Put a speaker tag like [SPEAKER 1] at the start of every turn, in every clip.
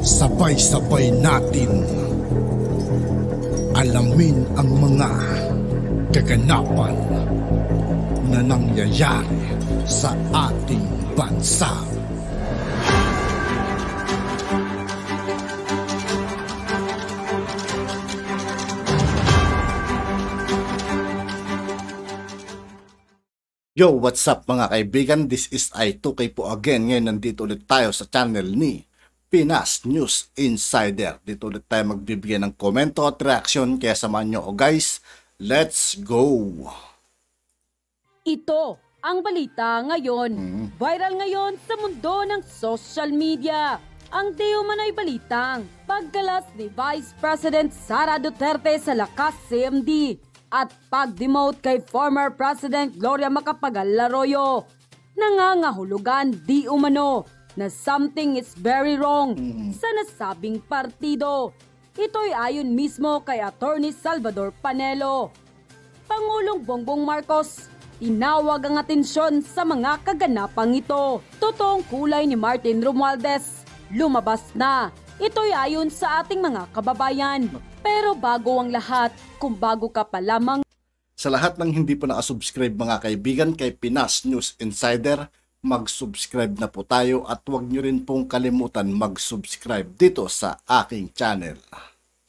[SPEAKER 1] Sabay-sabay natin alamin ang mga kaganapan na nangyayari sa ating bansa.
[SPEAKER 2] Yo, what's up mga kaibigan? This is I2K po again. Ngayon nandito ulit tayo sa channel ni Pinas News Insider. Dito ulit tayo magbibigay ng komento at reaction. Kaya samahan nyo o guys, let's go!
[SPEAKER 3] Ito ang balita ngayon. Viral ngayon sa mundo ng social media. Ang di umano'y balitang paggalas ni Vice President Sara Duterte sa Lakas CMD at pag-demote kay former President Gloria Macapagal-Arroyo. Nangangahulugan di umano na something is very wrong sa nasabing partido. Ito'y ayon mismo kay Attorney Salvador Panelo. Pangulong Bongbong Marcos tinawag ang atensyon sa mga kaganapang ito. Totoong kulay ni Martin Romualdez lumabas na. Ito'y ayon sa ating mga kababayan. Pero bago ang lahat, kung bago ka pa lamang.
[SPEAKER 2] Sa lahat ng hindi pa nakasubscribe mga kaibigan kay Pinas News Insider, mag-subscribe na po tayo at huwag nyo rin pong kalimutan mag-subscribe dito sa aking channel.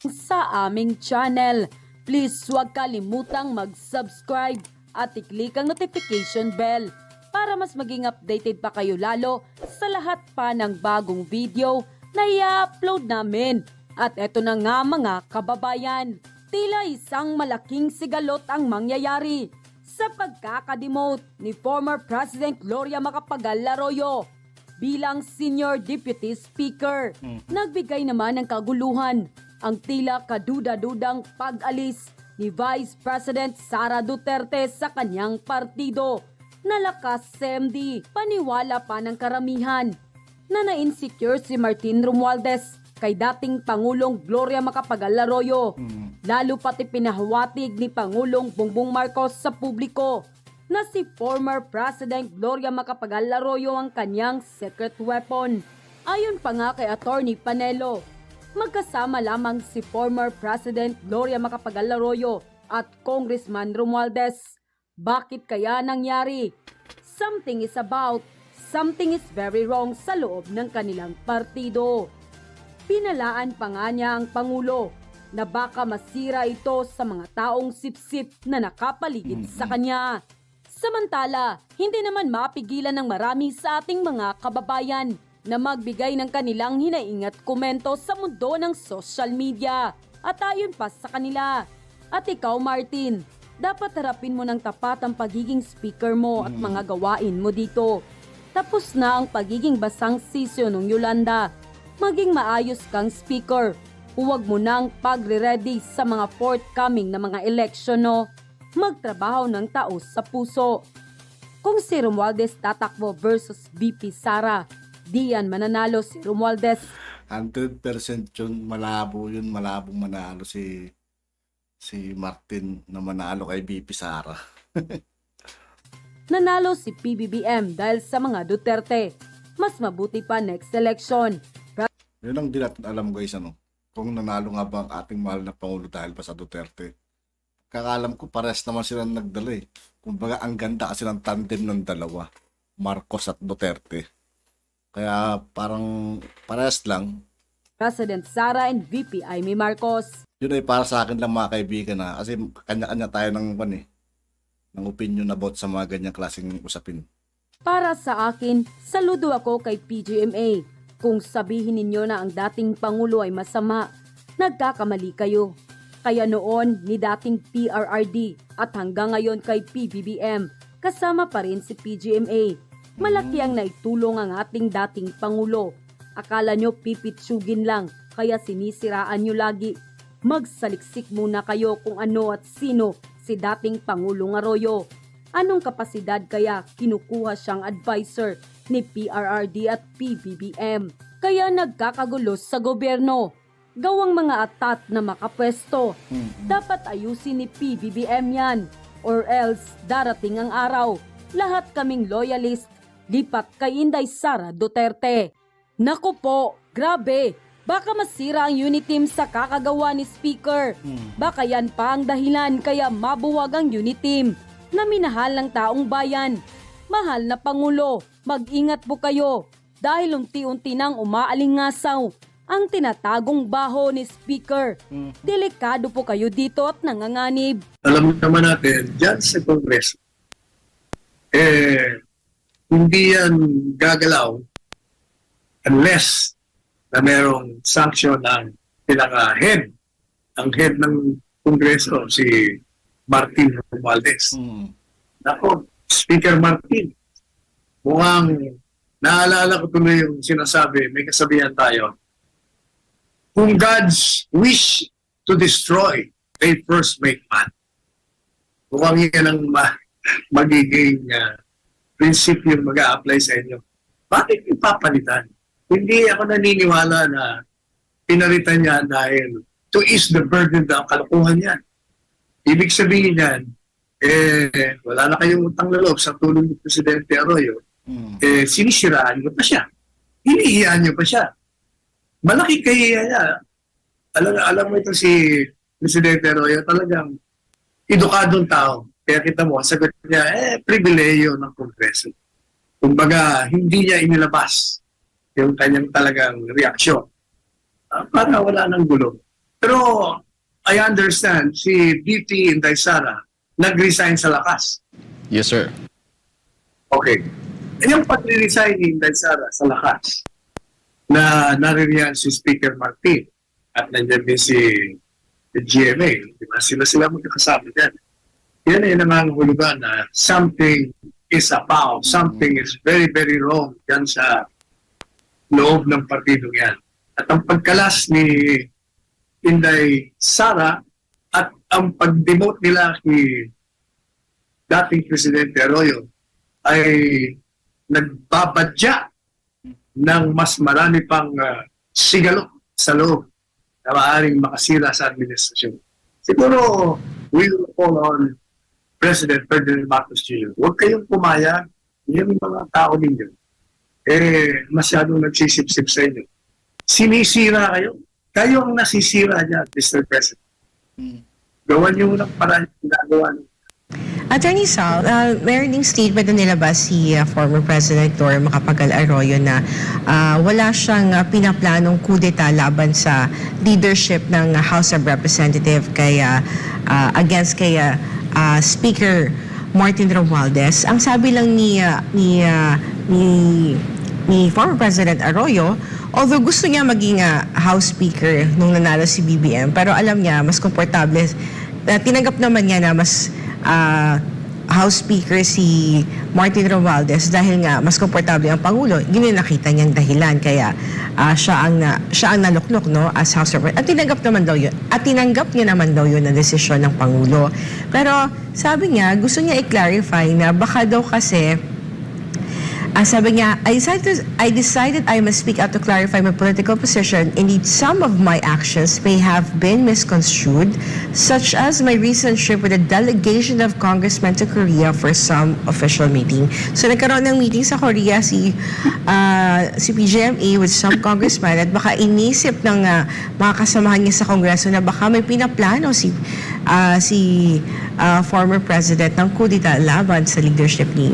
[SPEAKER 3] Sa aming channel, please huwag kalimutang mag-subscribe at i-click ang notification bell para mas maging updated pa kayo lalo sa lahat pa ng bagong video na i-upload namin. At eto na nga mga kababayan, tila isang malaking sigalot ang mangyayari sa pagkakademote ni former President Gloria Macapagal-Arroyo bilang Senior Deputy Speaker. Nagbigay naman ng kaguluhan ang tila kaduda-dudang pag-alis ni Vice President Sara Duterte sa kanyang partido na Lakas CMD. Paniwala pa ng karamihan na na-insecure si Martin Romualdez kay dating Pangulong Gloria Macapagal-Arroyo. Lalo pati pinahawatig ni Pangulong Bongbong Marcos sa publiko na si former President Gloria Macapagal-Arroyo ang kanyang secret weapon. Ayon pa nga kay Attorney Panelo, magkasama lamang si former President Gloria Macapagal-Arroyo at Congressman Romualdez. Bakit kaya nangyari? Something is very wrong sa loob ng kanilang partido. Pinalaan pa nga niya ang Pangulo na baka masira ito sa mga taong sipsip na nakapaligid sa kanya. Samantala, hindi naman mapigilan ng marami sa ating mga kababayan na magbigay ng kanilang hinaing at komento sa mundo ng social media. At ayon pa sa kanila. At ikaw Martin, dapat harapin mo ng tapat ang pagiging speaker mo at mga gawain mo dito. Tapos na ang pagiging basang sisyo ng Yolanda. Maging maayos kang speaker. Huwag mo nang pagre-ready sa mga forthcoming na mga eleksyon, no? Magtrabaho ng taos sa puso. Kung si Romualdez tatakbo versus VP Sara, di yan mananalo si Romualdez.
[SPEAKER 2] 100% yun, malabong manalo si Martin na manalo kay VP Sara.
[SPEAKER 3] Nanalo si PBBM dahil sa mga Duterte. Mas mabuti pa next election.
[SPEAKER 2] Yun ang di natin alam guys, kung nanalo nga ba ang ating mahal na Pangulo dahil pa sa Duterte. Kakalam ko pares naman silang nagdala eh. Kumbaga ang ganda kasi ng tandem ng dalawa, Marcos at Duterte. Kaya parang pares lang.
[SPEAKER 3] President Sara and VP Amy Marcos.
[SPEAKER 2] Yun ay para sa akin lang mga kaibigan na kasi kanya-kanya tayo ng opinion about sa mga ganyang klaseng usapin.
[SPEAKER 3] Para sa akin, saludo ako kay PGMA. Kung sabihin ninyo na ang dating Pangulo ay masama, nagkakamali kayo. Kaya noon ni dating PRRD at hanggang ngayon kay PBBM, kasama pa rin si PGMA. Malaki ang naitulong ang ating dating Pangulo. Akala nyo pipitsugin lang, kaya sinisiraan nyo lagi. Magsaliksik muna kayo kung ano at sino si dating Pangulong Arroyo. Anong kapasidad kaya kinukuha siyang advisor ni PRRD at PBBM? Kaya nagkakagulo sa gobyerno. Gawang mga atat na makapwesto. Dapat ayusin ni PBBM yan. Or else, darating ang araw. Lahat kaming loyalist. Lipat kay Inday Sara Duterte. Naku po, grabe. Baka masira ang unit team sa kakagawa ni Speaker. Baka yan pa ang dahilan kaya mabuwag ang unit team na minahal ng taong bayan. Mahal na Pangulo, mag-ingat po kayo dahil unti-unti nang umaalingasaw ang tinatagong baho ni Speaker. Delikado po kayo dito at nanganganib.
[SPEAKER 4] Alam naman natin, dyan sa Kongreso, hindi yan gagalaw unless na merong sanction ng head. Ang head ng Kongreso, si Martin Romualdez. Nako, Speaker Martin, mukhang naalala ko tuloy yung sinasabi, may kasabihan tayo, kung God's wish to destroy, they first make man. Mukhang yan ang magiging prinsipyo yung mag-a-apply sa inyo. Bakit ipapalitan? Hindi ako naniniwala na pinalitan niya dahil to ease the burden ng kalokohan niyan. Ibig sabihin niyan, wala na kayong utang na loob sa tulong ni Presidente Arroyo. Sinisiraan niyo pa siya. Hinihiyaan niyo pa siya. Malaki kahiya niya. Alam mo ito si Presidente Arroyo, talagang edukadong tao. Kaya kita mo, sagot niya, pribileyo ng Kongreso. Kumbaga, hindi niya inilabas yung kanyang talagang reaksyon. Para wala ng gulo. Pero, I understand, si VP Inday Sara, nag-resign sa lakas.
[SPEAKER 5] Yes, sir.
[SPEAKER 4] Okay. Yung pag-resign ni Inday Sara sa lakas, na naririyan si Speaker Martin, at nandiyan din si GMA, diba? Sila magkakasama dyan. Yan ay nangangahulugan na something is about, something is very, very wrong dyan sa loob ng partidong yan. At ang pagkalas ni Inday Sara at ang pag-demote nila kay dating Presidente Arroyo ay nagbabadya ng mas marami pang sigalo sa loob na maaaring makasira sa administrasyon. Siguro, we will call on President Ferdinand Marcos Jr. Huwag kayong pumayag, yung mga tao ninyo. Masyadong nagsisip-sip sa inyo. Sinisira kayo. Kayo ang nasisira niya, Mr. President. Gawan niyo ng parang ginagawa niyo.
[SPEAKER 6] Attorney Sal, meron ding statement na nilabas si former President Dor Macapagal Arroyo na wala siyang pinaplanong kudeta laban sa leadership ng House of Representatives against Speaker Martin Romualdez. Ang sabi lang ni former President Arroyo, although gusto niya maging House Speaker nung nanalo si BBM, pero alam niya mas komportable, tinanggap naman niya na mas House Speaker si Martin Romualdez dahil nga mas komportable ang Pangulo. Yun yung nakita niyang dahilan kaya siya ang naluklok, no, as House of Representatives. At tinanggap niya naman daw yun na desisyon ng Pangulo. Pero sabi niya, gusto niya i-clarify na baka daw kasi sabi niya, I decided I must speak out to clarify my political position. Indeed, some of my actions may have been misconstrued, such as my recent trip with a delegation of congressmen to Korea for some official meeting. So nagkaroon ng meeting sa Korea si PGMA with some congressmen at baka inisip ng mga kasamahan niya sa Kongreso na baka may pinaplano si former president ng kudeta laban sa leadership ni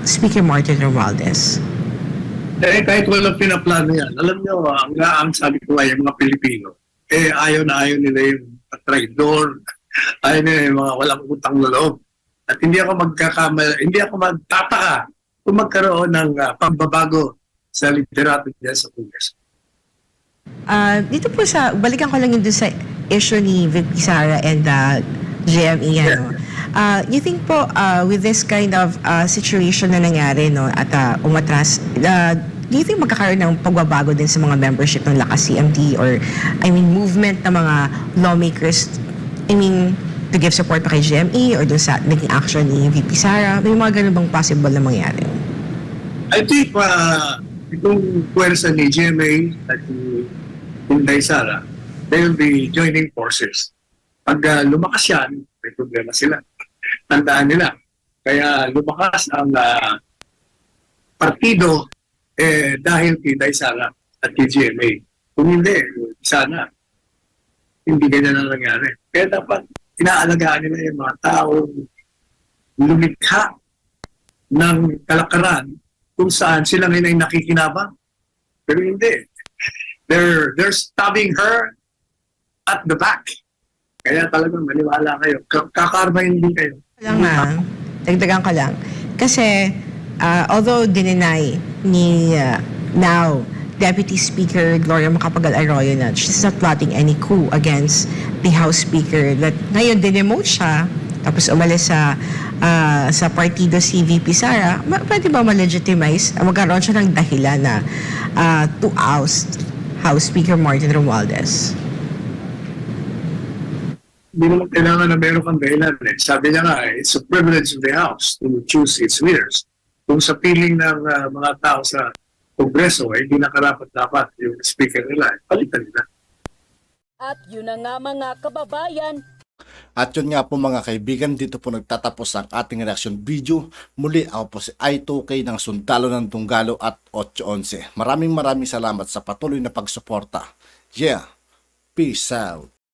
[SPEAKER 6] Speaker Martin Romualdez.
[SPEAKER 4] Kahit walang pinaplano yan, alam nyo, ang sabi ko ay mga Pilipino, ayaw nila yung traidor, ayaw nila yung mga walang utang na loob. At hindi ako magtataka kung magkaroon ng pagbabago sa liderato niya sa Kongreso.
[SPEAKER 6] Dito po balikan ko lang yung sa issue ni VP Sara and GME. Yeah. You think po with this kind of situation na nangyari, no, at umatras, do you think magkakaroon ng pagbabago din sa mga membership ng Lakas CMD or movement ng mga lawmakers, to give support pa kay GME or dun sa naging action ni VP Sara? May mga ganun bang possible na mangyari?
[SPEAKER 4] I think itong puwersa ni GMA at ni Inday Sara, they'll be joining forces. Pag lumakas yan, may problema sila. Tandaan nila. Kaya lumakas ang partido dahil kay Inday Sara at kay GMA. Kung hindi, sana hindi ganyan ang nangyari. Kaya dapat inaalagaan nila yung mga taong lumikha ng kalakaran kung saan sila ngayon ay nakikinabang. Pero hindi. They're stabbing her at the back. Kaya talagang maniwala kayo. Kakarmahin din kayo.
[SPEAKER 6] Dagdagan ko lang. Kasi, although dininay ni now Deputy Speaker Gloria Macapagal-Arroyo na she's not plotting any coup against the House Speaker, that ngayon dinemote siya, tapos umalis sa partido si VP Sara, pwede ba ma-legitimize? Magkaroon siya ng dahilan na to oust House Speaker Martin Romualdez?
[SPEAKER 4] Hindi naman kailangan na meron kang dahilan. Sabi niya nga, it's a privilege of the House to choose its leaders. Kung sa piling ng mga tao sa Kongreso, hindi na karapat-dapat yung speaker nila, palitan nila.
[SPEAKER 3] At yun na nga mga kababayan.
[SPEAKER 2] At yun nga po mga kaibigan, dito po nagtatapos ang ating reaction video. Muli ako po si I2K ng Sundalo ng Tunggalo at 811. Maraming salamat sa patuloy na pagsuporta. Yeah, peace out.